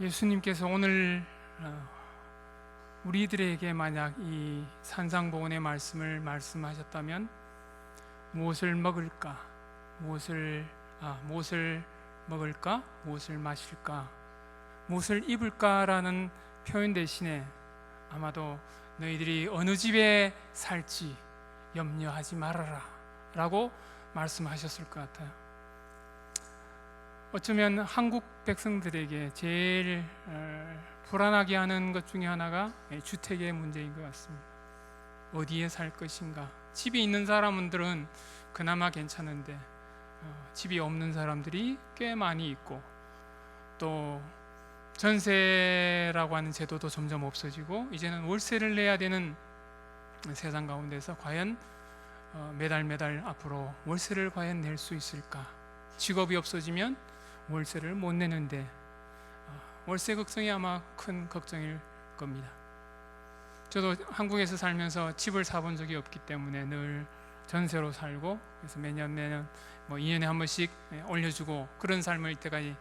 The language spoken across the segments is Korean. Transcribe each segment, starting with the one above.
예수님께서 오늘 우리들에게 만약 이 산상보훈의 말씀을 말씀하셨다면 무엇을 먹을까, 무엇을 먹을까, 무엇을 마실까, 무엇을 입을까라는 표현 대신에 아마도 너희들이 어느 집에 살지 염려하지 말아라 라고 말씀하셨을 것 같아요. 어쩌면 한국 백성들에게 제일 불안하게 하는 것 중에 하나가 주택의 문제인 것 같습니다. 어디에 살 것인가. 집이 있는 사람들은 그나마 괜찮은데 집이 없는 사람들이 꽤 많이 있고, 또 전세라고 하는 제도도 점점 없어지고 이제는 월세를 내야 되는 세상 가운데서 과연 매달 앞으로 월세를 과연 낼 수 있을까. 직업이 없어지면 월세를 못 내는데 월세 걱정이 아마 큰 걱정일 겁니다. 저도 한국에서 살면서 집을 사본 적이 없기 때문에 늘 전세로 살고, 그래서 매년 2년에 한 번씩 올려주고 그런 삶을 이때까지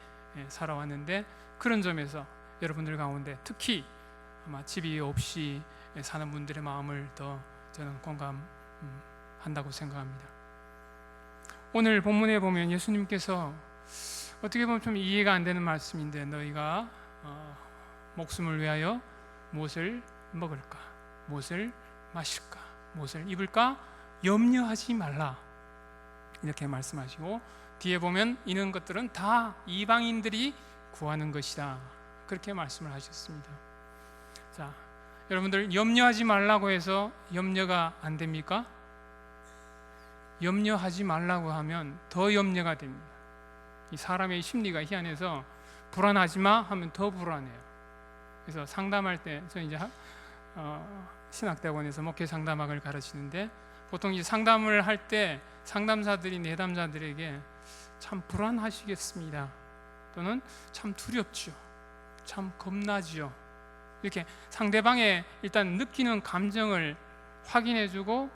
살아왔는데, 그런 점에서 여러분들 가운데 특히 아마 집이 없이 사는 분들의 마음을 더 저는 공감한다고 생각합니다. 오늘 본문에 보면 예수님께서 어떻게 보면 좀 이해가 안 되는 말씀인데, 너희가 목숨을 위하여 무엇을 먹을까, 무엇을 마실까, 무엇을 입을까 염려하지 말라 이렇게 말씀하시고, 뒤에 보면 이런 것들은 다 이방인들이 구하는 것이다 그렇게 말씀을 하셨습니다. 자, 여러분들 염려하지 말라고 해서 염려가 안 됩니까? 염려하지 말라고 하면 더 염려가 됩니다. 이 사람의 심리가 희한해서 불안하지 마 하면 더 불안해요. 그래서 상담할 때, 저는 이제 신학대학원에서 목회 상담학을 가르치는데, 보통 이제 상담을 할 때 상담사들이 내담자들에게 참 불안하시겠습니다, 또는 참 두렵죠, 참 겁나지요, 이렇게 상대방의 일단 느끼는 감정을 확인해주고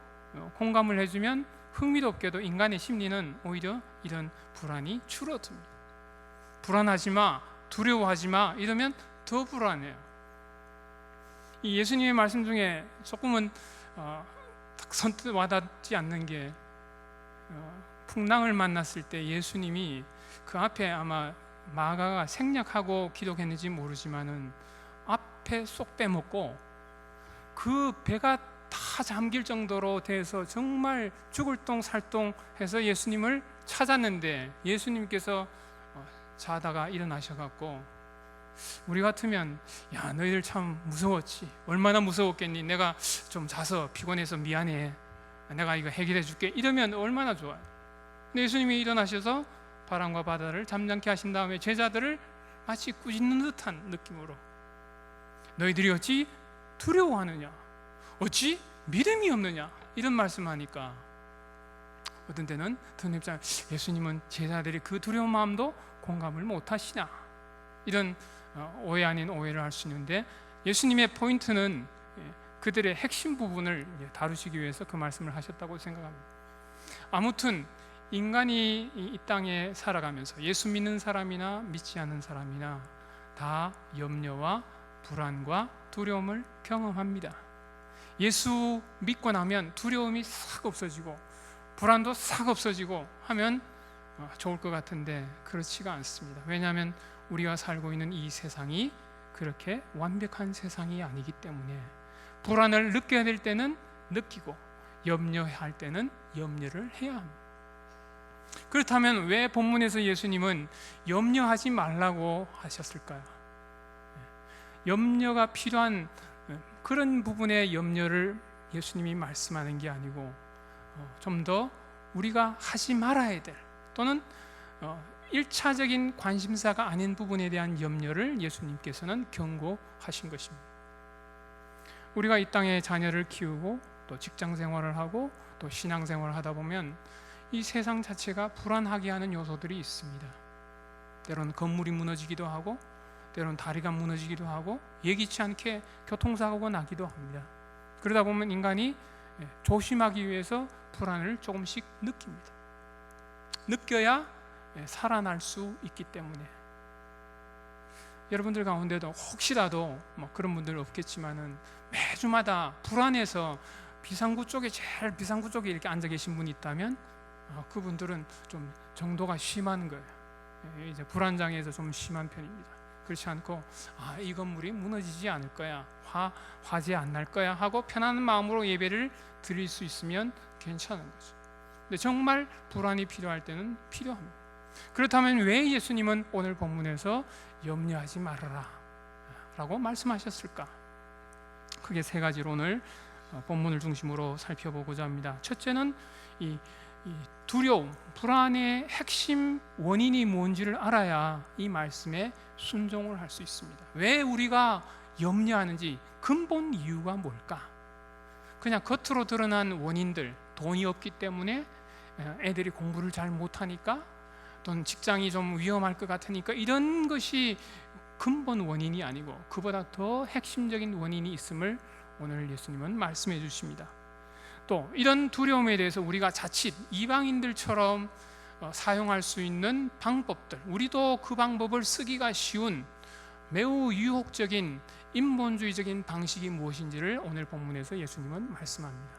공감을 해주면 흥미롭게도 인간의 심리는 오히려 이런 불안이 줄어듭니다. 불안하지 마, 두려워하지 마 이러면 더 불안해요. 이 예수님의 말씀 중에 조금은 딱 선뜻 와닿지 않는 게, 풍랑을 만났을 때 예수님이 그 앞에 아마 마가가 생략하고 기록했는지 모르지만은 앞에 쏙 빼먹고 그 배가 다 잠길 정도로 돼서 정말 죽을 똥 살똥 해서 예수님을 찾았는데, 예수님께서 자다가 일어나셔갖고, 우리 같으면 야 너희들 참 무서웠지, 얼마나 무서웠겠니, 내가 좀 자서 피곤해서 미안해, 내가 이거 해결해 줄게 이러면 얼마나 좋아요. 근데 예수님이 일어나셔서 바람과 바다를 잠잠케 하신 다음에 제자들을 마치 꾸짖는 듯한 느낌으로, 너희들이 어찌 두려워하느냐, 어찌 믿음이 없느냐 이런 말씀하니까, 어떤 때는 듣는 입장, 예수님은 제자들이 그 두려운 마음도 공감을 못하시나, 이런 오해 아닌 오해를 할 수 있는데, 예수님의 포인트는 그들의 핵심 부분을 다루시기 위해서 그 말씀을 하셨다고 생각합니다. 아무튼 인간이 이 땅에 살아가면서 예수 믿는 사람이나 믿지 않는 사람이나 다 염려와 불안과 두려움을 경험합니다. 예수 믿고 나면 두려움이 싹 없어지고 불안도 싹 없어지고 하면 좋을 것 같은데 그렇지가 않습니다. 왜냐하면 우리가 살고 있는 이 세상이 그렇게 완벽한 세상이 아니기 때문에, 불안을 느껴야 될 때는 느끼고 염려할 때는 염려를 해야 합니다. 그렇다면 왜 본문에서 예수님은 염려하지 말라고 하셨을까요? 염려가 필요한 그런 부분의 염려를 예수님이 말씀하는 게 아니고, 좀 더 우리가 하지 말아야 될, 또는 1차적인 관심사가 아닌 부분에 대한 염려를 예수님께서는 경고하신 것입니다. 우리가 이 땅에 자녀를 키우고 또 직장 생활을 하고 또 신앙 생활을 하다 보면 이 세상 자체가 불안하게 하는 요소들이 있습니다. 때로는 건물이 무너지기도 하고, 때로는 다리가 무너지기도 하고, 예기치 않게 교통사고가 나기도 합니다. 그러다 보면 인간이 조심하기 위해서 불안을 조금씩 느낍니다. 느껴야 살아날 수 있기 때문에, 여러분들 가운데도 혹시라도 뭐 그런 분들 없겠지만은 매주마다 불안해서 비상구 쪽에 제일 비상구 쪽에 이렇게 앉아 계신 분이 있다면 그분들은 좀 정도가 심한 거예요. 이제 불안장애에서 좀 심한 편입니다. 그렇지 않고 이 건물이 무너지지 않을 거야, 화재 안 날 거야 하고 편안한 마음으로 예배를 드릴 수 있으면 괜찮은 거죠. 근데 정말 불안이 필요할 때는 필요합니다. 그렇다면 왜 예수님은 오늘 본문에서 염려하지 말아라 라고 말씀하셨을까? 크게 세 가지로 오늘 본문을 중심으로 살펴보고자 합니다. 첫째는 이 두려움, 불안의 핵심 원인이 뭔지를 알아야 이 말씀에 순종을 할 수 있습니다. 왜 우리가 염려하는지 근본 이유가 뭘까? 그냥 겉으로 드러난 원인들, 돈이 없기 때문에, 애들이 공부를 잘 못하니까, 또는 직장이 좀 위험할 것 같으니까, 이런 것이 근본 원인이 아니고 그보다 더 핵심적인 원인이 있음을 오늘 예수님은 말씀해 주십니다. 또 이런 두려움에 대해서 우리가 자칫 이방인들처럼 사용할 수 있는 방법들, 우리도 그 방법을 쓰기가 쉬운 매우 유혹적인 인본주의적인 방식이 무엇인지를 오늘 본문에서 예수님은 말씀합니다.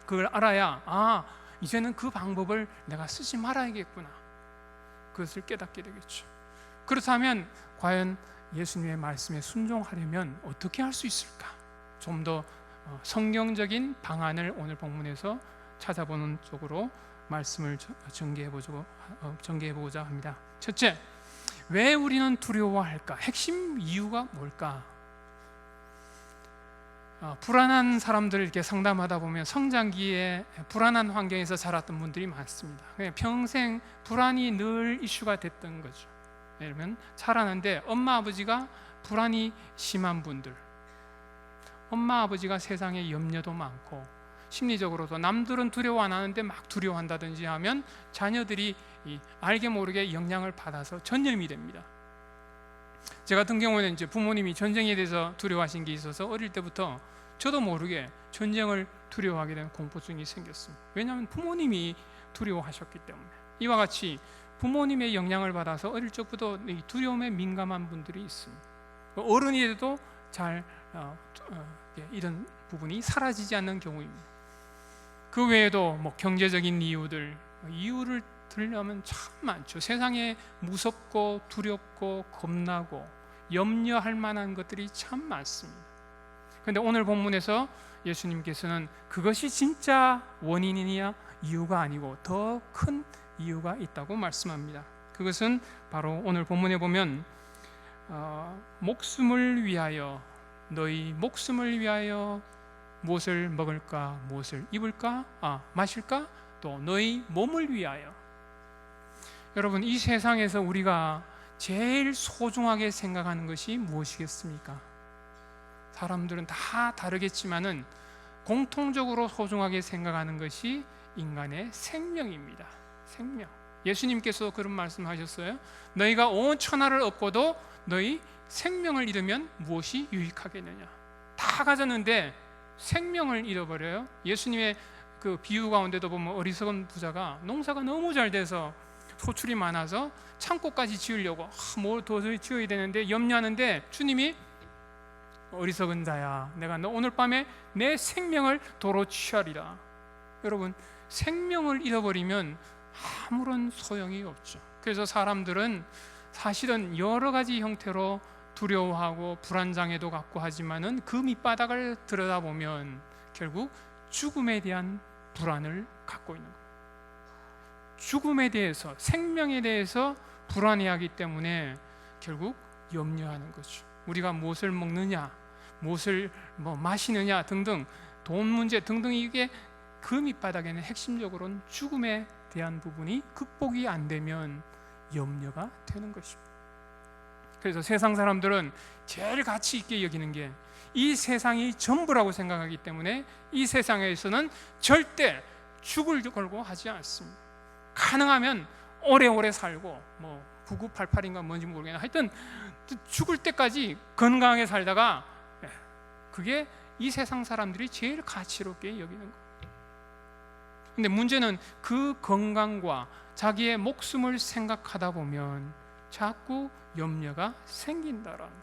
그걸 알아야 이제는 그 방법을 내가 쓰지 말아야겠구나, 그것을 깨닫게 되겠죠. 그렇다면 과연 예수님의 말씀에 순종하려면 어떻게 할 수 있을까? 좀 더 성경적인 방안을 오늘 본문에서 찾아보는 쪽으로 말씀을 전개해보고자 합니다. 첫째, 왜 우리는 두려워할까? 핵심 이유가 뭘까? 불안한 사람들을 이렇게 상담하다 보면 성장기에 불안한 환경에서 자랐던 분들이 많습니다. 평생 불안이 늘 이슈가 됐던 거죠. 예를 들면 자라는데 엄마 아버지가 불안이 심한 분들, 엄마 아버지가 세상에 염려도 많고 심리적으로도 남들은 두려워 안 하는데 막 두려워한다든지 하면 자녀들이 알게 모르게 영향을 받아서 전염이 됩니다. 제 같은 경우에는 이제 부모님이 전쟁에 대해서 두려워하신 게 있어서 어릴 때부터 저도 모르게 전쟁을 두려워하게 된 공포증이 생겼습니다. 왜냐하면 부모님이 두려워하셨기 때문에. 이와 같이 부모님의 영향을 받아서 어릴 적부터 두려움에 민감한 분들이 있습니다. 어른이 돼도 잘 이런 부분이 사라지지 않는 경우입니다. 그 외에도 뭐 경제적인 이유를 들려면 참 많죠. 세상에 무섭고 두렵고 겁나고 염려할 만한 것들이 참 많습니다. 그런데 오늘 본문에서 예수님께서는 그것이 진짜 원인이냐 이유가 아니고 더 큰 이유가 있다고 말씀합니다. 그것은 바로 오늘 본문에 보면 목숨을 위하여, 너희 목숨을 위하여 무엇을 먹을까, 무엇을 입을까, 마실까, 또 너희 몸을 위하여. 여러분, 이 세상에서 우리가 제일 소중하게 생각하는 것이 무엇이겠습니까? 사람들은 다 다르겠지만은 공통적으로 소중하게 생각하는 것이 인간의 생명입니다. 생명. 예수님께서 그런 말씀하셨어요. 너희가 온 천하를 얻고도 너희 생명을 잃으면 무엇이 유익하겠느냐. 다 가졌는데 생명을 잃어버려요. 예수님의 그 비유 가운데도 보면 어리석은 부자가 농사가 너무 잘 돼서 소출이 많아서 창고까지 지으려고 뭘 도저히 지어야 되는데 염려하는데 주님이 어리석은 자야, 내가 너 오늘 밤에 내 생명을 도로 취하리라. 여러분, 생명을 잃어버리면 아무런 소용이 없죠. 그래서 사람들은 사실은 여러 가지 형태로 두려워하고 불안장애도 갖고 하지만은 그 밑바닥을 들여다보면 결국 죽음에 대한 불안을 갖고 있는 거예요. 죽음에 대해서, 생명에 대해서 불안해하기 때문에 결국 염려하는 거죠. 우리가 무엇을 먹느냐, 무엇을 마시느냐 등등, 돈 문제 등등, 이게 그 밑바닥에는 핵심적으로는 죽음에 대한 부분이 극복이 안 되면 염려가 되는 것입니다. 그래서 세상 사람들은 제일 가치 있게 여기는 게 이 세상이 전부라고 생각하기 때문에 이 세상에서는 절대 죽을 걸고 하지 않습니다. 가능하면 오래오래 살고 9988인가 뭔지 모르겠나, 하여튼 죽을 때까지 건강하게 살다가, 그게 이 세상 사람들이 제일 가치롭게 여기는 거예요. 근데 문제는 그 건강과 자기의 목숨을 생각하다 보면 자꾸 염려가 생긴다라는 거예요.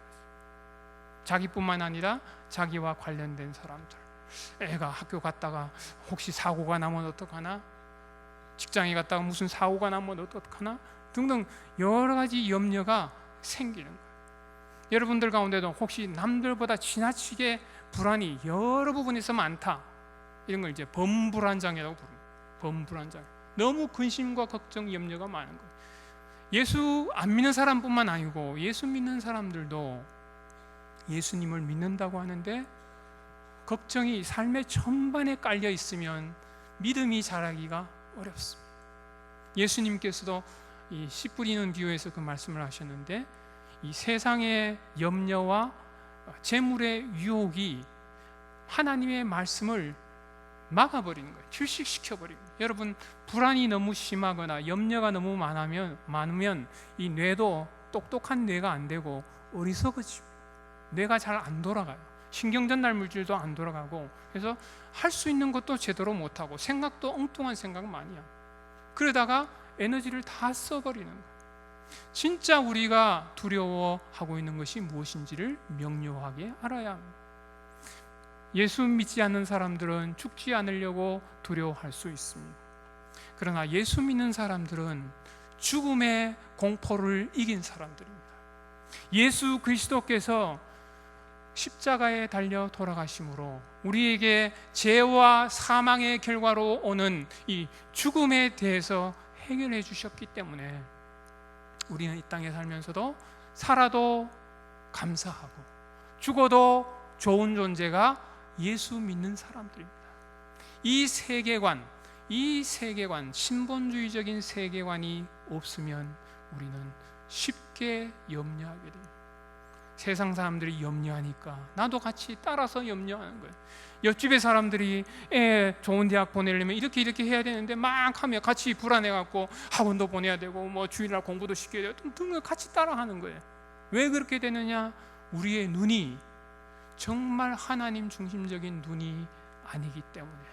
자기뿐만 아니라 자기와 관련된 사람들, 애가 학교 갔다가 혹시 사고가 나면 어떡하나, 직장에 갔다가 무슨 사고가 나면 어떡하나 등등 여러 가지 염려가 생기는 거예요. 여러분들 가운데도 혹시 남들보다 지나치게 불안이 여러 부분에서 많다, 이런 걸 이제 범불안장애라고 부릅니다. 범불안장애. 너무 근심과 걱정, 염려가 많은 거예요. 예수 안 믿는 사람뿐만 아니고 예수 믿는 사람들도 예수님을 믿는다고 하는데 걱정이 삶의 전반에 깔려 있으면 믿음이 자라기가 어렵습니다. 예수님께서도 이 씨 뿌리는 비유에서 그 말씀을 하셨는데, 이 세상의 염려와 재물의 유혹이 하나님의 말씀을 막아버리는 거예요. 질식시켜버리는 거예요. 여러분, 불안이 너무 심하거나 염려가 너무 많으면 이 뇌도 똑똑한 뇌가 안 되고 어리석어지고 뇌가 잘 안 돌아가요. 신경전달 물질도 안 돌아가고, 그래서 할 수 있는 것도 제대로 못하고 생각도 엉뚱한 생각 많이 하고, 그러다가 에너지를 다 써버리는 거예요. 진짜 우리가 두려워하고 있는 것이 무엇인지를 명료하게 알아야 합니다. 예수 믿지 않는 사람들은 죽지 않으려고 두려워할 수 있습니다. 그러나 예수 믿는 사람들은 죽음의 공포를 이긴 사람들입니다. 예수 그리스도께서 십자가에 달려 돌아가심으로 우리에게 죄와 사망의 결과로 오는 이 죽음에 대해서 해결해 주셨기 때문에 우리는 이 땅에 살면서도 살아도 감사하고 죽어도 좋은 존재가 예수 믿는 사람들입니다. 이 세계관, 신본주의적인 세계관이 없으면 우리는 쉽게 염려하게 됩니다. 세상 사람들이 염려하니까 나도 같이 따라서 염려하는 거예요. 옆집의 사람들이 애 좋은 대학 보내려면 이렇게 해야 되는데 막 하면 같이 불안해갖고 학원도 보내야 되고 뭐 주일날 공부도 시켜야 되고 등등 같이 따라하는 거예요. 왜 그렇게 되느냐? 우리의 눈이 정말 하나님 중심적인 눈이 아니기 때문에.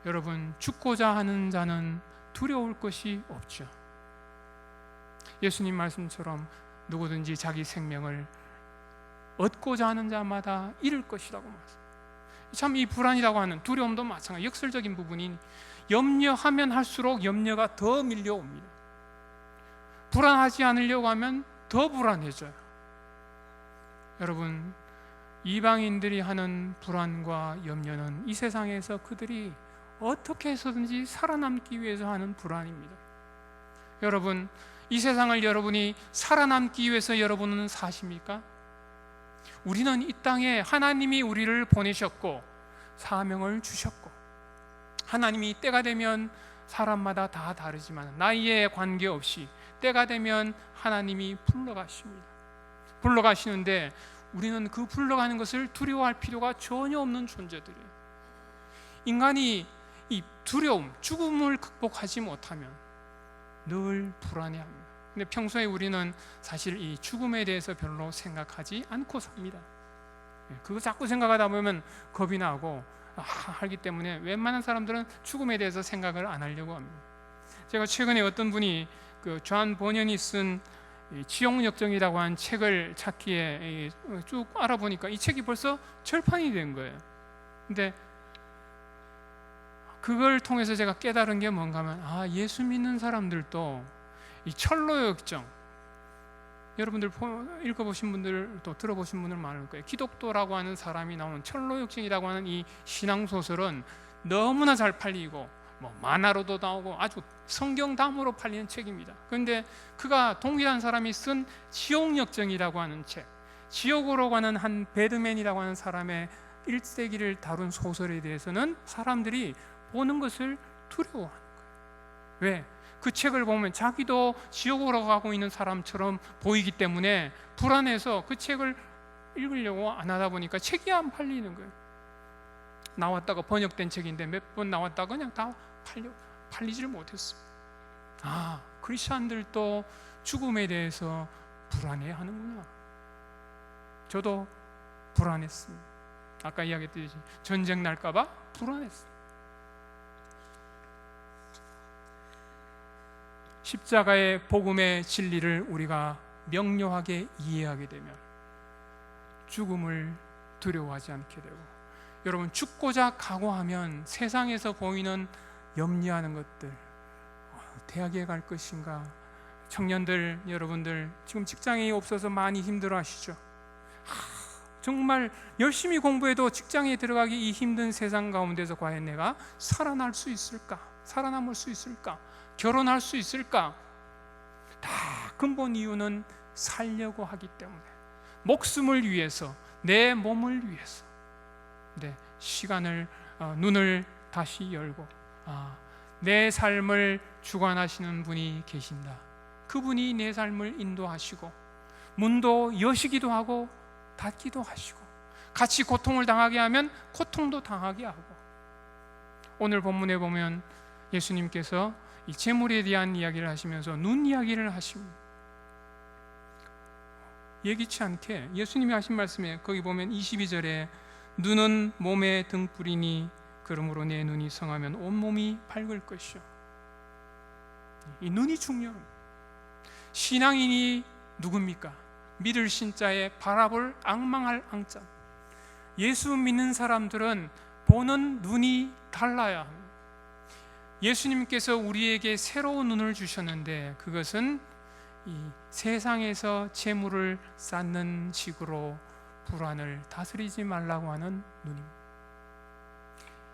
여러분, 죽고자 하는 자는 두려울 것이 없죠. 예수님 말씀처럼 누구든지 자기 생명을 얻고자 하는 자마다 잃을 것이라고 말씀합니다. 참 이 불안이라고 하는 두려움도 마찬가지, 역설적인 부분이 염려하면 할수록 염려가 더 밀려옵니다. 불안하지 않으려고 하면 더 불안해져요. 여러분, 이방인들이 하는 불안과 염려는 이 세상에서 그들이 어떻게 해서든지 살아남기 위해서 하는 불안입니다. 여러분, 이 세상을 여러분이 살아남기 위해서 여러분은 사십니까? 우리는 이 땅에 하나님이 우리를 보내셨고 사명을 주셨고, 하나님이 때가 되면 사람마다 다 다르지만 나이에 관계없이 때가 되면 하나님이 불러가시는데 우리는 그 불러가는 것을 두려워할 필요가 전혀 없는 존재들이에요. 인간이 이 두려움, 죽음을 극복하지 못하면 늘 불안해합니다. 근데 평소에 우리는 사실 이 죽음에 대해서 별로 생각하지 않고 삽니다. 그거 자꾸 생각하다 보면 겁이 나고 하기 때문에 웬만한 사람들은 죽음에 대해서 생각을 안 하려고 합니다. 제가 최근에 어떤 분이 그 존 버년이 쓴 지옥역정이라고 한 책을 찾기에 쭉 알아보니까 이 책이 벌써 절판이 된 거예요. 근데 그걸 통해서 제가 깨달은 게 뭔가 하면, 예수 믿는 사람들도 이 철로역정, 여러분들 읽어보신 분들 또 들어보신 분들 많을 거예요. 기독도라고 하는 사람이 나오는 철로역정이라고 하는 이 신앙소설은 너무나 잘 팔리고 뭐 만화로도 나오고 아주 성경담으로 팔리는 책입니다. 그런데 그가 동일한 사람이 쓴 지옥역정이라고 하는 책, 지옥으로 가는 한 배드맨이라고 하는 사람의 1세기를 다룬 소설에 대해서는 사람들이 보는 것을 두려워하는 거예요. 왜? 그 책을 보면 자기도 지옥으로 가고 있는 사람처럼 보이기 때문에 불안해서 그 책을 읽으려고 안 하다 보니까 책이 안 팔리는 거예요. 나왔다가 번역된 책인데 몇 번 나왔다가 그냥 다 팔리지를 못했습니다. 크리스천들도 죽음에 대해서 불안해하는구나. 저도 불안했습니다. 아까 이야기했듯이 전쟁 날까 봐 불안했어요. 십자가의 복음의 진리를 우리가 명료하게 이해하게 되면 죽음을 두려워하지 않게 되고, 여러분, 죽고자 각오하면 세상에서 보이는 염려하는 것들, 대학에 갈 것인가, 청년들 여러분들 지금 직장이 없어서 많이 힘들어하시죠. 정말 열심히 공부해도 직장에 들어가기 이 힘든 세상 가운데서 과연 내가 살아날 수 있을까? 살아남을 수 있을까? 결혼할 수 있을까? 다 근본 이유는 살려고 하기 때문에, 목숨을 위해서, 내 몸을 위해서 시간을 눈을 다시 열고 내 삶을 주관하시는 분이 계신다. 그분이 내 삶을 인도하시고 문도 여시기도 하고 닫기도 하시고, 같이 고통을 당하게 하면 고통도 당하게 하고. 오늘 본문에 보면 예수님께서 이 재물에 대한 이야기를 하시면서 눈 이야기를 하십니다. 예기치 않게 예수님이 하신 말씀에 거기 보면 22절에 눈은 몸의 등불이니 그러므로 내 눈이 성하면 온몸이 밝을 것이요. 이 눈이 중요합니다. 신앙인이 누굽니까? 믿을 신자에 바라볼 앙망할 앙자. 예수 믿는 사람들은 보는 눈이 달라야 합니다. 예수님께서 우리에게 새로운 눈을 주셨는데 그것은 이 세상에서 재물을 쌓는 식으로 불안을 다스리지 말라고 하는 눈입니다.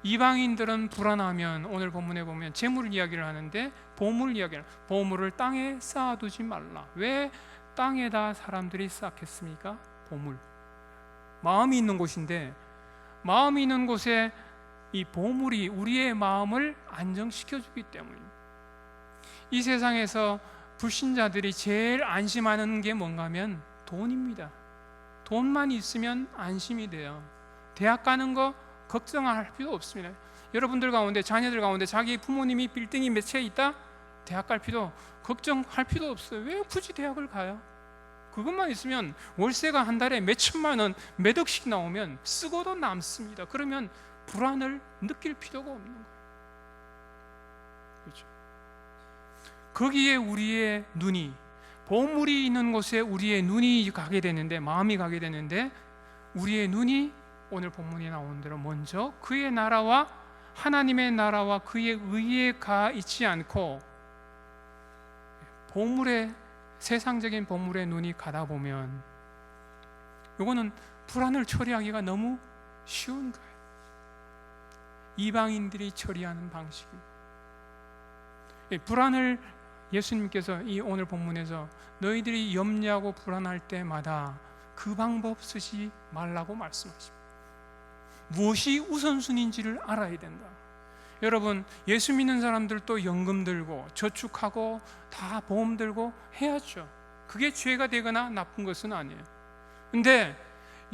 이방인들은 불안하면 오늘 본문에 보면 재물 이야기를 하는데 보물 이야기를, 보물을 땅에 쌓아두지 말라. 왜 땅에다 사람들이 쌓겠습니까? 보물, 마음이 있는 곳인데, 마음이 있는 곳에 이 보물이 우리의 마음을 안정시켜주기 때문입니다. 이 세상에서 불신자들이 제일 안심하는 게 뭔가 하면 돈입니다. 돈만 있으면 안심이 돼요. 대학 가는 거 걱정할 필요 없습니다. 여러분들 가운데, 자녀들 가운데 자기 부모님이 빌딩이 몇 채 있다? 대학 갈 필요, 걱정할 필요 없어요. 왜 굳이 대학을 가요? 그것만 있으면 월세가 한 달에 몇 천만 원, 몇 억씩 나오면 쓰고도 남습니다. 그러면 불안을 느낄 필요가 없는 거예요. 그렇죠? 거기에 우리의 눈이, 보물이 있는 곳에 우리의 눈이 가게 되는데, 마음이 가게 되는데, 우리의 눈이 오늘 본문에 나온 대로 먼저 그의 나라와, 하나님의 나라와 그의 의에 가 있지 않고 보물에, 세상적인 보물에 눈이 가다 보면 이거는 불안을 처리하기가 너무 쉬운 거예요. 이방인들이 처리하는 방식입니다. 불안을 예수님께서 이 오늘 본문에서 너희들이 염려하고 불안할 때마다 그 방법 쓰지 말라고 말씀하십니다. 무엇이 우선순위인지를 알아야 된다. 여러분, 예수 믿는 사람들도 연금 들고 저축하고 다 보험 들고 해야죠. 그게 죄가 되거나 나쁜 것은 아니에요. 근데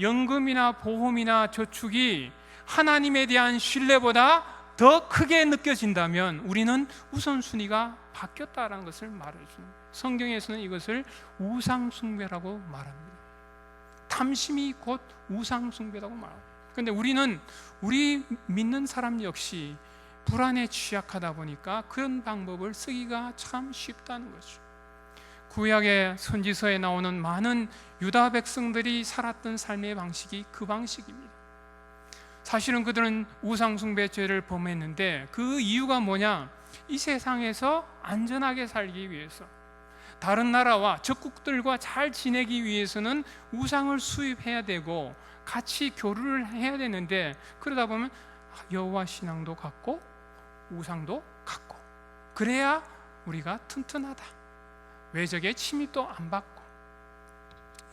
연금이나 보험이나 저축이 하나님에 대한 신뢰보다 더 크게 느껴진다면 우리는 우선순위가 바뀌었다는 것을 말해주는 거예요. 성경에서는 이것을 우상숭배라고 말합니다. 탐심이 곧 우상숭배라고 말합니다. 그런데 우리 믿는 사람 역시 불안에 취약하다 보니까 그런 방법을 쓰기가 참 쉽다는 거죠. 구약의 선지서에 나오는 많은 유다 백성들이 살았던 삶의 방식이 그 방식입니다. 사실은 그들은 우상숭배 죄를 범했는데 그 이유가 뭐냐? 이 세상에서 안전하게 살기 위해서, 다른 나라와 적국들과 잘 지내기 위해서는 우상을 수입해야 되고 같이 교류를 해야 되는데, 그러다 보면 여호와 신앙도 갖고 우상도 갖고, 그래야 우리가 튼튼하다, 외적의 침입도 안 받고.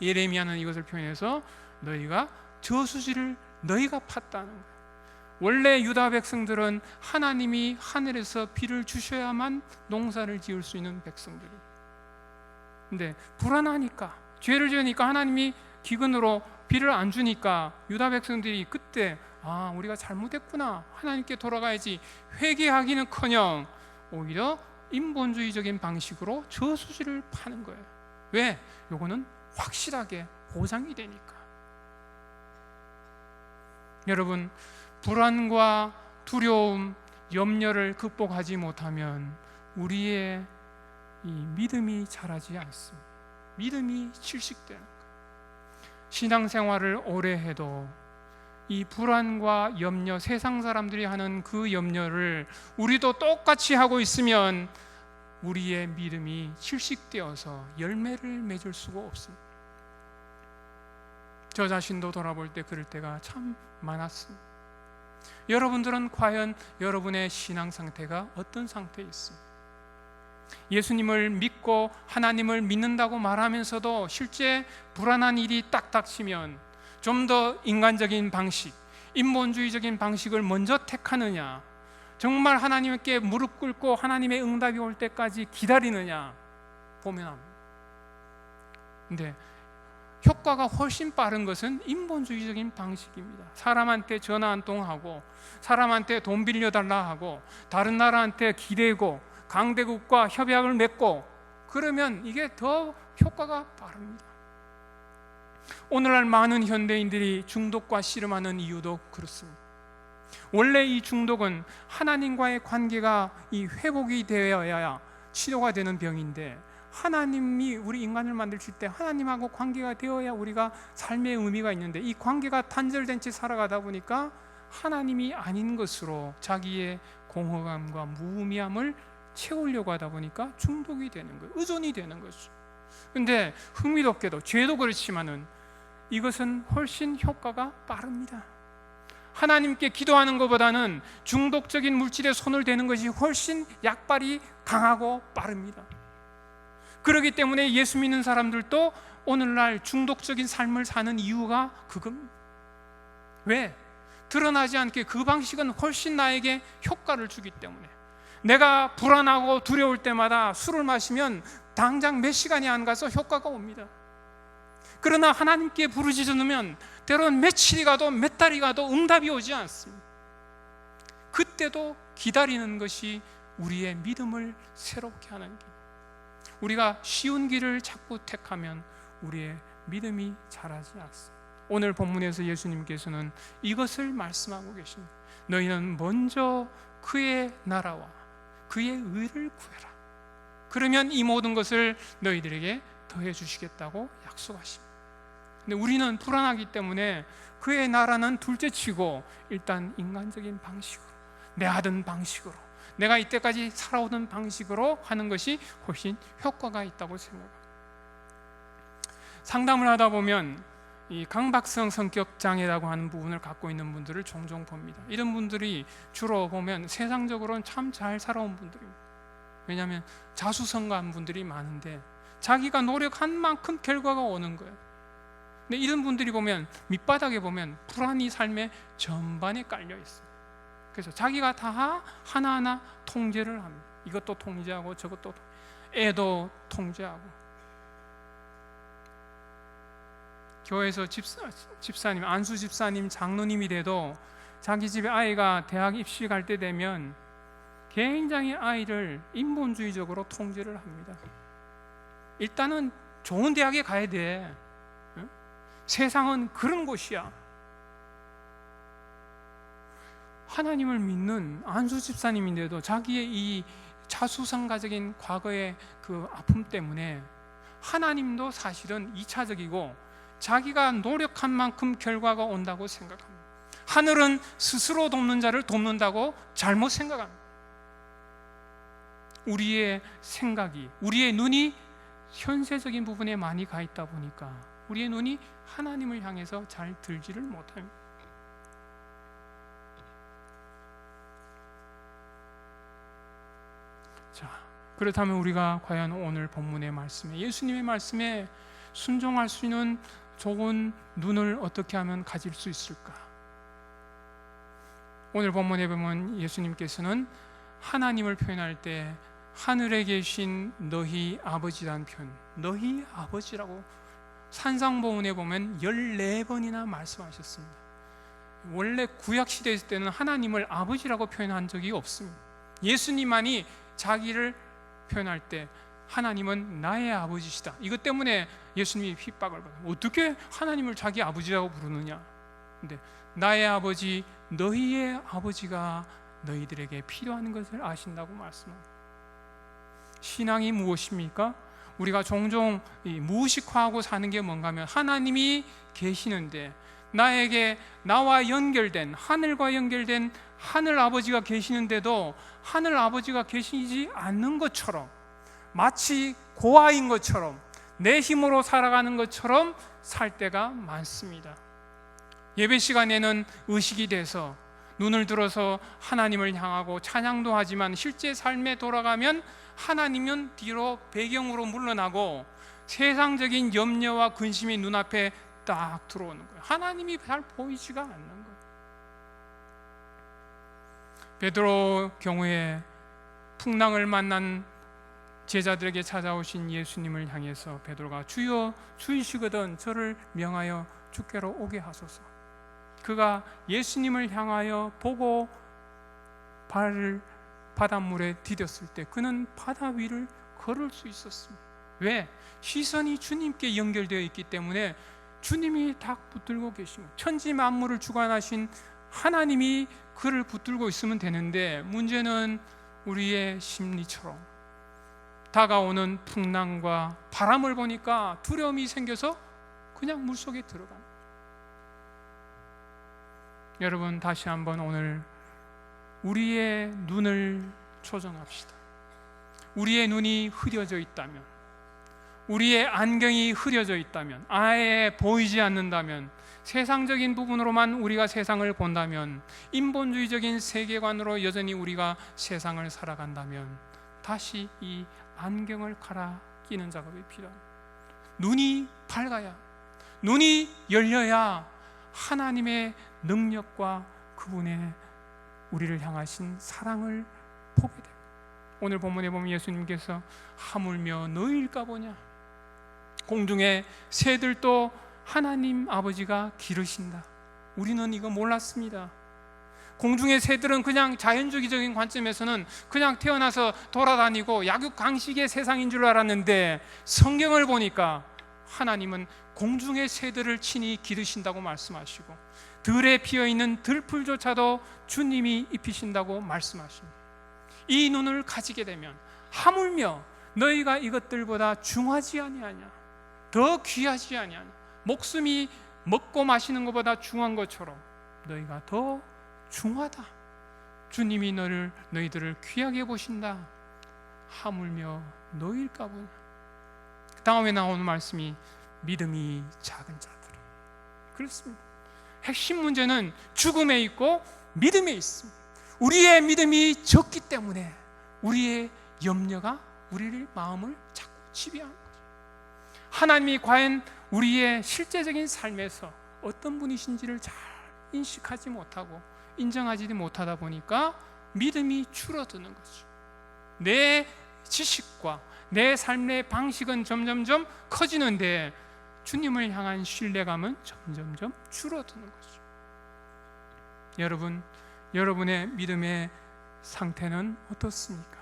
예레미야는 이것을 표현해서 너희가 저수지를 너희가 팠다는 거예요. 원래 유다 백성들은 하나님이 하늘에서 비를 주셔야만 농사를 지을 수 있는 백성들이에요. 근데 불안하니까, 죄를 지으니까 하나님이 기근으로 비를 안 주니까 유다 백성들이 그때 우리가 잘못했구나, 하나님께 돌아가야지 회개하기는커녕 오히려 인본주의적인 방식으로 저수지를 파는 거예요. 왜? 요거는 확실하게 보장이 되니까. 여러분, 불안과 두려움, 염려를 극복하지 못하면 우리의 이 믿음이 자라지 않습니다. 믿음이 질식되는 거예요. 신앙생활을 오래 해도 이 불안과 염려, 세상 사람들이 하는 그 염려를 우리도 똑같이 하고 있으면 우리의 믿음이 질식되어서 열매를 맺을 수가 없습니다. 저 자신도 돌아볼 때 그럴 때가 참 많았습니다. 여러분들은 과연 여러분의 신앙 상태가 어떤 상태에 있습니까? 예수님을 믿고 하나님을 믿는다고 말하면서도 실제 불안한 일이 딱 닥치면 좀 더 인간적인 방식, 인본주의적인 방식을 먼저 택하느냐, 정말 하나님께 무릎 꿇고 하나님의 응답이 올 때까지 기다리느냐 보면 합니다. 근데 효과가 훨씬 빠른 것은 인본주의적인 방식입니다. 사람한테 전화 한 통 하고, 사람한테 돈 빌려달라 하고, 다른 나라한테 기대고, 강대국과 협약을 맺고, 그러면 이게 더 효과가 빠릅니다. 오늘날 많은 현대인들이 중독과 씨름하는 이유도 그렇습니다. 원래 이 중독은 하나님과의 관계가 이 회복이 되어야 치료가 되는 병인데, 하나님이 우리 인간을 만드실 때 하나님하고 관계가 되어야 우리가 삶의 의미가 있는데, 이 관계가 단절된 채 살아가다 보니까 하나님이 아닌 것으로 자기의 공허감과 무의미함을 채우려고 하다 보니까 중독이 되는 거예요. 의존이 되는 거죠. 근데 흥미롭게도 죄도 그렇지만은 이것은 훨씬 효과가 빠릅니다. 하나님께 기도하는 것보다는 중독적인 물질에 손을 대는 것이 훨씬 약발이 강하고 빠릅니다. 그렇기 때문에 예수 믿는 사람들도 오늘날 중독적인 삶을 사는 이유가 그겁니다. 왜? 드러나지 않게 그 방식은 훨씬 나에게 효과를 주기 때문에. 내가 불안하고 두려울 때마다 술을 마시면 당장 몇 시간이 안 가서 효과가 옵니다. 그러나 하나님께 부르짖어 놓으면 때로는 며칠이 가도 몇 달이 가도 응답이 오지 않습니다. 그때도 기다리는 것이 우리의 믿음을 새롭게 하는 길. 우리가 쉬운 길을 자꾸 택하면 우리의 믿음이 자라지 않습니다. 오늘 본문에서 예수님께서는 이것을 말씀하고 계십니다. 너희는 먼저 그의 나라와 그의 의를 구해라. 그러면 이 모든 것을 너희들에게 더해 주시겠다고 약속하십니다. 근데 우리는 불안하기 때문에 그의 나라는 둘째치고 일단 인간적인 방식으로, 내 하던 방식으로, 내가 이때까지 살아오던 방식으로 하는 것이 훨씬 효과가 있다고 생각합니다. 상담을 하다 보면 이 강박성 성격 장애라고 하는 부분을 갖고 있는 분들을 종종 봅니다. 이런 분들이 주로 보면 세상적으로는 참 잘 살아온 분들입니다. 왜냐하면 자수성가한 분들이 많은데 자기가 노력한 만큼 결과가 오는 거예요. 근데 이런 분들이 보면 밑바닥에 보면 불안이 삶의 전반에 깔려 있어요. 그래서 자기가 다 하나하나 통제를 합니다. 이것도 통제하고 저것도, 애도 통제하고. 교회에서 집사님, 안수 집사님, 장로님이 돼도 자기 집에 아이가 대학 입시 갈 때 되면 굉장히 아이를 인본주의적으로 통제를 합니다. 일단은 좋은 대학에 가야 돼. 세상은 그런 곳이야. 하나님을 믿는 안수 집사님인데도 자기의 이 자수성가적인 과거의 그 아픔 때문에 하나님도 사실은 2차적이고 자기가 노력한 만큼 결과가 온다고 생각합니다. 하늘은 스스로 돕는 자를 돕는다고 잘못 생각합니다. 우리의 생각이, 우리의 눈이 현세적인 부분에 많이 가 있다 보니까 우리의 눈이 하나님을 향해서 잘 들지를 못합니다. 자, 그렇다면 우리가 과연 오늘 본문의 말씀에, 예수님의 말씀에 순종할 수 있는 좋은 눈을 어떻게 하면 가질 수 있을까? 오늘 본문에 보면 예수님께서는 하나님을 표현할 때 하늘에 계신 너희 아버지라는 표현, 너희 아버지라고 산상보훈에 보면 14번이나 말씀하셨습니다. 원래 구약시대 있을 때는 하나님을 아버지라고 표현한 적이 없습니다. 예수님만이 자기를 표현할 때 하나님은 나의 아버지시다, 이것 때문에 예수님이 핍박을 받아요. 어떻게 하나님을 자기 아버지라고 부르느냐? 근데 나의 아버지, 너희의 아버지가 너희들에게 필요한 것을 아신다고 말씀합니다. 신앙이 무엇입니까? 우리가 종종 무의식화하고 사는 게 뭔가 하면 하나님이 계시는데 나와 연결된, 하늘과 연결된 하늘 아버지가 계시는데도 하늘 아버지가 계시지 않는 것처럼, 마치 고아인 것처럼, 내 힘으로 살아가는 것처럼 살 때가 많습니다. 예배 시간에는 의식이 돼서 눈을 들어서 하나님을 향하고 찬양도 하지만 실제 삶에 돌아가면 하나님은 뒤로 배경으로 물러나고 세상적인 염려와 근심이 눈앞에 딱 들어오는 거예요. 하나님이 잘 보이지가 않는 거예요. 베드로 경우에 풍랑을 만난 제자들에게 찾아오신 예수님을 향해서 베드로가 주여 주이시거든 저를 명하여 주께로 오게 하소서. 그가 예수님을 향하여 보고 발을 바닷물에 디뎠을 때 그는 바다 위를 걸을 수 있었습니다. 왜? 시선이 주님께 연결되어 있기 때문에 주님이 딱 붙들고 계신 거예요. 천지 만물을 주관하신 하나님이 그를 붙들고 있으면 되는데, 문제는 우리의 심리처럼 다가오는 풍랑과 바람을 보니까 두려움이 생겨서 그냥 물속에 들어갑니다. 여러분, 다시 한번 오늘 우리의 눈을 조정합시다. 우리의 눈이 흐려져 있다면, 우리의 안경이 흐려져 있다면, 아예 보이지 않는다면, 세상적인 부분으로만 우리가 세상을 본다면, 인본주의적인 세계관으로 여전히 우리가 세상을 살아간다면 다시 이 안경을 갈아 끼는 작업이 필요합니다. 눈이 밝아야, 눈이 열려야 하나님의 능력과 그분의 우리를 향하신 사랑을 보게 됩니다. 오늘 본문에 보면 예수님께서 하물며 너희일까 보냐, 공중의 새들도 하나님 아버지가 기르신다. 우리는 이거 몰랐습니다. 공중의 새들은 그냥 자연주의적인 관점에서는 그냥 태어나서 돌아다니고 약육강식의 세상인 줄 알았는데, 성경을 보니까 하나님은 공중의 새들을 친히 기르신다고 말씀하시고 들에 피어있는 들풀조차도 주님이 입히신다고 말씀하십니다. 이 눈을 가지게 되면 하물며 너희가 이것들보다 중하지 아니하냐, 더 귀하지 아니하냐, 목숨이 먹고 마시는 것보다 중한 것처럼 너희가 더 중하다. 주님이 너희들을 귀하게 보신다. 하물며 너희일까 보냐. 그 다음에 나오는 말씀이 믿음이 작은 자들. 그렇습니다. 핵심 문제는 죽음에 있고 믿음에 있습니다. 우리의 믿음이 적기 때문에 우리의 염려가 우리의 마음을 자꾸 지배하는 거죠. 하나님이 과연 우리의 실제적인 삶에서 어떤 분이신지를 잘 인식하지 못하고 인정하지 못하다 보니까 믿음이 줄어드는 거죠. 내 지식과 내 삶의 방식은 점점점 커지는데 주님을 향한 신뢰감은 점점점 줄어드는 거죠. 여러분, 여러분의 믿음의 상태는 어떻습니까?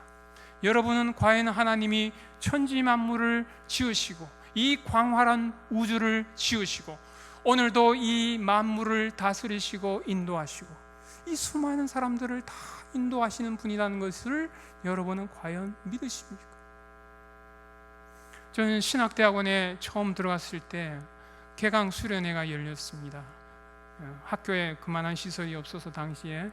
여러분은 과연 하나님이 천지 만물을 지으시고 이 광활한 우주를 지으시고 오늘도 이 만물을 다스리시고 인도하시고 이 수많은 사람들을 다 인도하시는 분이라는 것을 여러분은 과연 믿으십니까? 저는 신학대학원에 처음 들어갔을 때 개강 수련회가 열렸습니다. 학교에 그만한 시설이 없어서 당시에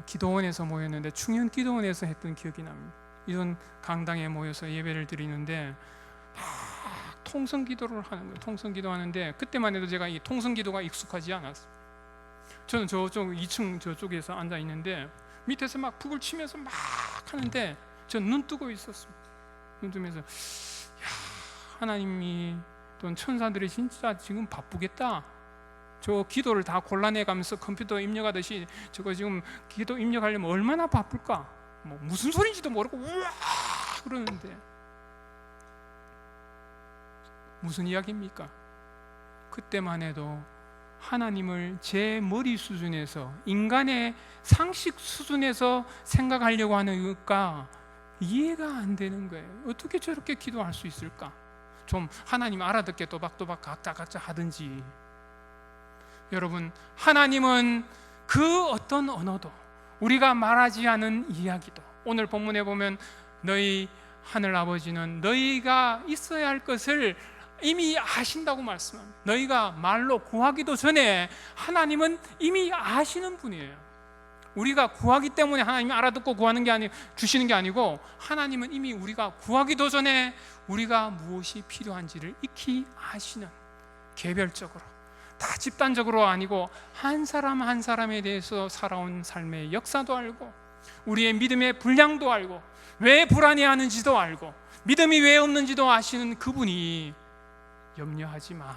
기도원에서 모였는데 충현 기도원에서 했던 기억이 납니다. 이런 강당에 모여서 예배를 드리는데 통성 기도를 하는 거예요. 통성 기도하는데 그때만 해도 제가 이 통성 기도가 익숙하지 않았어요. 저는 저쪽 2층 저쪽에서 앉아 있는데 밑에서 막 북을 치면서 막 하는데 저는 눈 뜨고 있었습니다. 눈 뜨면서 하나님이 또 천사들이 진짜 지금 바쁘겠다. 저 기도를 다 골라내가면서 컴퓨터 입력하듯이 저거 지금 기도 입력하려면 얼마나 바쁠까? 뭐 무슨 소리인지도 모르고 우와 그러는데 무슨 이야기입니까? 그때만 해도 하나님을 제 머리 수준에서, 인간의 상식 수준에서 생각하려고 하는 것과 이해가 안 되는 거예요. 어떻게 저렇게 기도할 수 있을까? 좀 하나님 알아듣게 또박또박 각자 하든지. 여러분, 하나님은 그 어떤 언어도, 우리가 말하지 않은 이야기도, 오늘 본문에 보면 너희 하늘 아버지는 너희가 있어야 할 것을 이미 아신다고 말씀합니다. 너희가 말로 구하기도 전에 하나님은 이미 아시는 분이에요. 우리가 구하기 때문에 하나님이 알아듣고 구하는 게 아니고 주시는 게 아니고, 하나님은 이미 우리가 구하기도 전에 우리가 무엇이 필요한지를 익히 아시는, 개별적으로, 다 집단적으로 아니고 한 사람 한 사람에 대해서 살아온 삶의 역사도 알고, 우리의 믿음의 분량도 알고, 왜 불안해하는지도 알고, 믿음이 왜 없는지도 아시는 그분이 염려하지 마.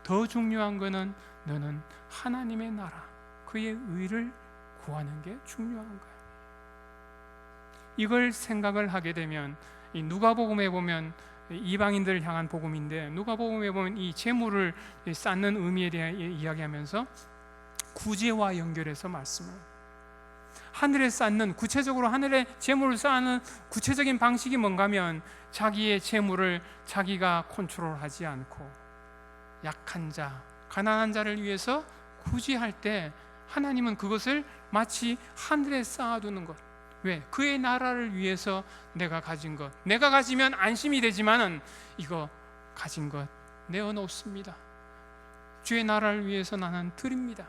더 중요한 것은 너는 하나님의 나라, 그의 의를 구하는 게 중요한 거야. 이걸 생각을 하게 되면, 이 누가복음에 보면 이방인들을 향한 복음인데, 누가복음에 보면 이 재물을 쌓는 의미에 대해 이야기하면서 구제와 연결해서 말씀을, 하늘에 쌓는, 구체적으로 하늘에 재물을 쌓는 구체적인 방식이 뭔가 하면, 자기의 재물을 자기가 컨트롤하지 않고 약한 자, 가난한 자를 위해서 구제할 때 하나님은 그것을 마치 하늘에 쌓아두는 것. 왜? 그의 나라를 위해서 내가 가진 것, 내가 가지면 안심이 되지만은 이거 가진 것 내어놓습니다. 주의 나라를 위해서 나는 드립니다.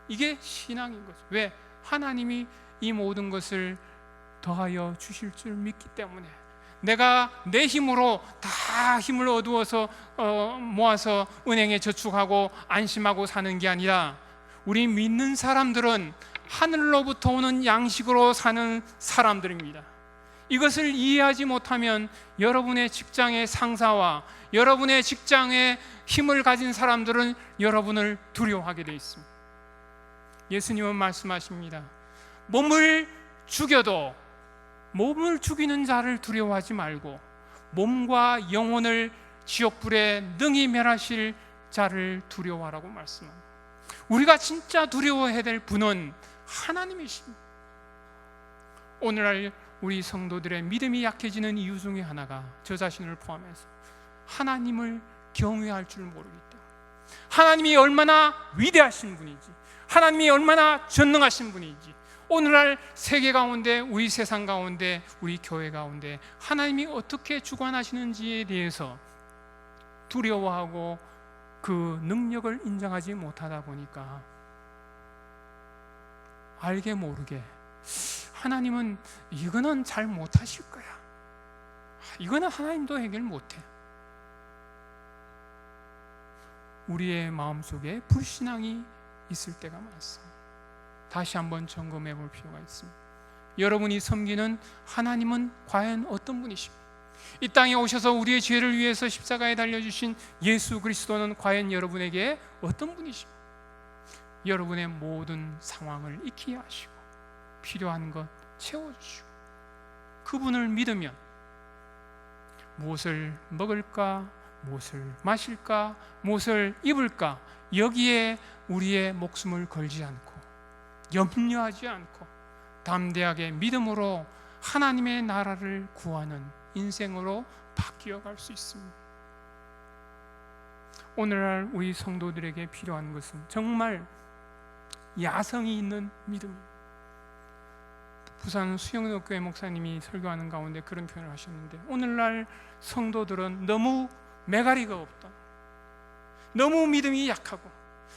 이게 신앙인 거죠. 왜? 하나님이 이 모든 것을 더하여 주실 줄 믿기 때문에. 내가 내 힘으로 다 힘을 얻어서 모아서 은행에 저축하고 안심하고 사는 게 아니라, 우리 믿는 사람들은 하늘로부터 오는 양식으로 사는 사람들입니다. 이것을 이해하지 못하면 여러분의 직장의 상사와 여러분의 직장에 힘을 가진 사람들은 여러분을 두려워하게 되어 있습니다. 예수님은 말씀하십니다. 몸을 죽여도 몸을 죽이는 자를 두려워하지 말고 몸과 영혼을 지옥불에 능히 멸하실 자를 두려워하라고 말씀합니다. 우리가 진짜 두려워해야 될 분은 하나님이십니다. 오늘날 우리 성도들의 믿음이 약해지는 이유 중에 하나가 저 자신을 포함해서 하나님을 경외할 줄 모르기 때문에, 하나님이 얼마나 위대하신 분인지, 하나님이 얼마나 전능하신 분인지, 오늘날 세계 가운데, 우리 세상 가운데, 우리 교회 가운데 하나님이 어떻게 주관하시는지에 대해서 두려워하고 그 능력을 인정하지 못하다 보니까 알게 모르게 하나님은 이거는 잘 못하실 거야, 이거는 하나님도 해결 못해, 우리의 마음속에 불신앙이 있을 때가 많습니다. 다시 한번 점검해 볼 필요가 있습니다. 여러분이 섬기는 하나님은 과연 어떤 분이십니까? 이 땅에 오셔서 우리의 죄를 위해서 십자가에 달려주신 예수 그리스도는 과연 여러분에게 어떤 분이십니까? 여러분의 모든 상황을 익히 아시고 필요한 것 채워주시고, 그분을 믿으면 무엇을 먹을까, 무엇을 마실까, 무엇을 입을까, 여기에 우리의 목숨을 걸지 않고 염려하지 않고 담대하게 믿음으로 하나님의 나라를 구하는 인생으로 바뀌어갈 수 있습니다. 오늘날 우리 성도들에게 필요한 것은 정말 야성이 있는 믿음입니다. 부산 수영역교회 목사님이 설교하는 가운데 그런 표현을 하셨는데, 오늘날 성도들은 너무 매가리가 없다, 너무 믿음이 약하고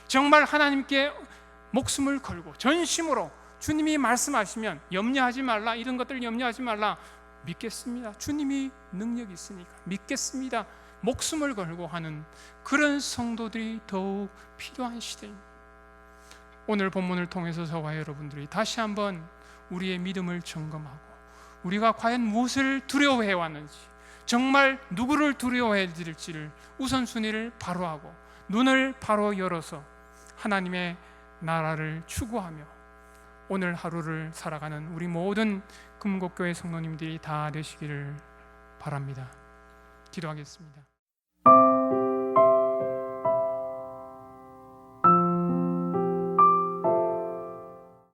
정말 하나님께 목숨을 걸고 전심으로 주님이 말씀하시면 염려하지 말라, 이런 것들 염려하지 말라, 믿겠습니다, 주님이 능력이 있으니까 믿겠습니다, 목숨을 걸고 하는 그런 성도들이 더욱 필요한 시대입니다. 오늘 본문을 통해서 저와 여러분들이 다시 한번 우리의 믿음을 점검하고, 우리가 과연 무엇을 두려워해 왔는지, 정말 누구를 두려워해야 될지를 우선순위를 바로 하고 눈을 바로 열어서 하나님의 나라를 추구하며 오늘 하루를 살아가는 우리 모든 금곡교회 성도님들이 다 되시기를 바랍니다. 기도하겠습니다.